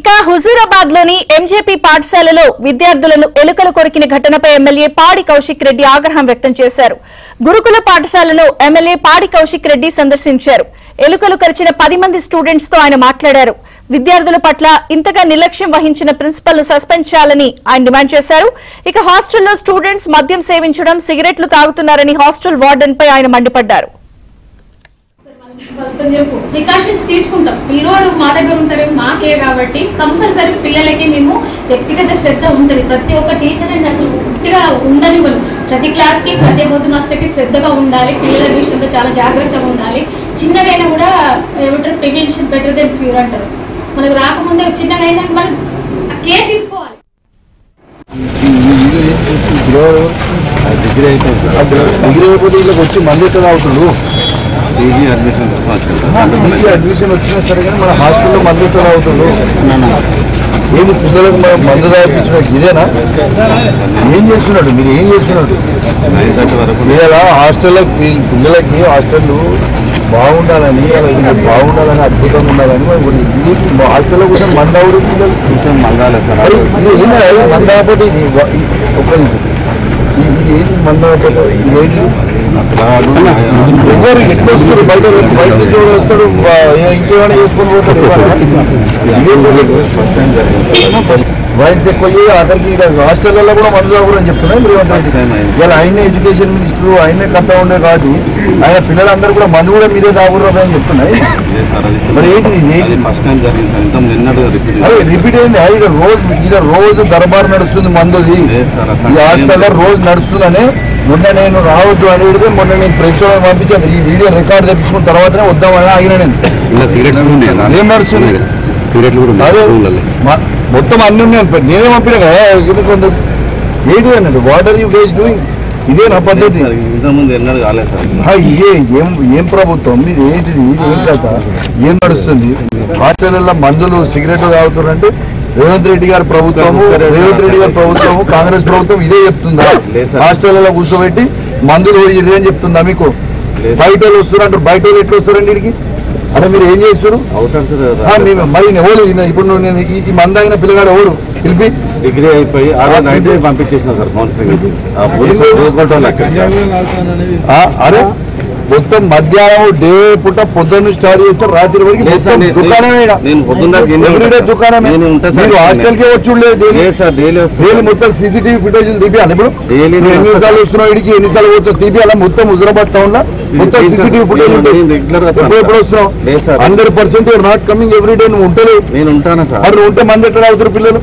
ఇక హుజూరాబాద్ లోని ఎంజేపీ పాఠశాలలో విద్యార్థులను ఎలుకలు కొరికిన ఘటనపై ఎమ్మెల్యే పాడి కౌశిక్ రెడ్డి ఆగ్రహం వ్యక్తం చేశారు. గురుకుల పాఠశాలలో ఎమ్మెల్యే పాడి కౌశిక్ రెడ్డి సందర్శించారు. ఎలుకలు కరిచిన 10 మంది స్టూడెంట్స్ తో ఆయన మాట్లాడారు. విద్యార్థుల పట్ల ఇంతగా నిర్లక్ష్యం వహించిన ప్రిన్సిపల్ ను సస్పెండ్ చేయాలని ఆయన డిమాండ్ చేశారు. ఇక హాస్టల్లో స్టూడెంట్స్ మద్యం సేవించడం, సిగరెట్లు తాగుతున్నారని హాస్టల్ వార్డెన్ పై ఆయన మండిపడ్డారు. ప్రికాషన్స్ తీసుకుంటాం. పిల్లోడు మా దగ్గర ఉంటారు, మాకే కాబట్టి కంపల్సరీ పిల్లలకి మేము వ్యక్తిగత శ్రద్ధ ఉంటుంది. ప్రతి ఒక్క టీచర్ అండి అసలు పూర్తిగా ఉండని ప్రతి క్లాస్ కి ప్రతి హౌస్ మాస్టర్ కి శ్రద్ధగా ఉండాలి. పిల్లల విషయంలో చాలా జాగ్రత్తగా ఉండాలి. చిన్నగైనా కూడా ఏమంటారు, ప్రివెన్షన్ బెటర్ దెన్ క్యూర్ అంటారు. మనకు రాకముందే చిన్నగా అయినా మనం కేర్ తీసుకోవాలి. డిగ్రీ అయిపోతే వీళ్ళకి వచ్చి మళ్ళీ ఎక్కడ అవుతుంది పీజీ అడ్మిషన్ వచ్చినా సరే కానీ మన హాస్టల్లో మందు ఎక్కడ అవుతుంది ఏది పిల్లలకు మనం మందు తాగించిన ఇదేనా? ఏం చేస్తున్నాడు మీరు? ఏం చేస్తున్నాడు? ఇలా హాస్టల్లో పిల్లలకి హాస్టల్లో బాగుండాలని బాగుండాలని అద్భుతంగా ఉండాలని హాస్టల్లో కూడా మంద పిల్లలు మందాలి సార్. ఇది మంద కాకపోతే ఇది ఒక ఇది ఏంటి మంద కాకపోతే ఇదేంటి? ఎవరు ఎట్లా వస్తారు? బయట నుంచి వస్తారు, ఇంకేమైనా చేసుకొని పోతారు. వైన్స్ ఎక్కువ ఆఖరికి హాస్టల్లో కూడా మందు తాగురు అని చెప్తున్నాయి రేవంత్ రెడ్డి. ఇలా ఆయనే ఎడ్యుకేషన్ మినిస్టర్, ఆయనే కథ ఉండే కాబట్టి ఆయన పిల్లలందరూ కూడా మందు కూడా మీరే తాగురు అని చెప్తున్నాయి. మరి ఏంటి అదే రిపీట్ అయింది? ఇక రోజు దర్బార్ నడుస్తుంది మందుది, ఈ హాస్టల్లో రోజు నడుస్తుందని మొన్న నేను రావద్దు అని పెడితే మొన్న నేను ప్రెస్ పంపించాను. ఈ వీడియో రికార్డు తెప్పించుకున్న తర్వాతనే వద్దామని ఆగిన నేను. ఏం నడుస్తుంది? అదే మొత్తం అన్ని ఉన్నాయి. నేనే పంపినా కదా కొందరు. ఏంటి అన్నట్టు what are you guys doing? ఇదే నా పద్ధతి. ఏం ప్రభుత్వం ఇది? ఏంటిది? ఇది ఏం కథ? ఏం నడుస్తుంది? హాస్టల్లో మందులు సిగరెట్లు తాగుతారంటే రేవంత్ రెడ్డి గారి ప్రభుత్వము కాంగ్రెస్ ప్రభుత్వం ఇదే చెప్తుందా? హాస్టల్లో కూర్చోబెట్టి మందులు ఇదే అని చెప్తుందా మీకు? బయట వాళ్ళు వస్తున్నారు, బయట వాళ్ళు ఎట్లా వస్తారండి ఇడికి? అంటే మీరు ఏం చేస్తారు? మరి ఎవరు ఇప్పుడు నేను ఈ మంద అయిన పిల్లగాడు ఎవరు పిలిపి డిగ్రీ అయిపోయి పంపించేసిన సార్ కౌన్సిలింగ్. అరే మొత్తం మధ్యాహ్నం డే పూట పొద్దున్న స్టార్ట్ చేస్తారు, రాత్రి వరకు దుకాణమే. దుకాణమే. మీరు హాస్టల్కే వచ్చి మొత్తం సీసీటీవీ ఫుటేజ్ తీపియాలి. ఇప్పుడు ఎన్నిసార్లు వస్తున్నావు ఇడికి, ఎన్నిసార్లు పోతావు తీపియాలా? మొత్తం హుజూరాబాద్ టౌన్ లో మొత్తం సీసీటీవీ ఫుటేజ్ ఉంటుంది. ఎప్పుడు వస్తున్నావు? 100% నాట్ కమింగ్ ఎవ్రీ డే. నువ్వు ఉంటలేవు. నేను ఉంటానా సార్? మరి ఉంటే మంది ఎట్లా అవుతారు పిల్లలు?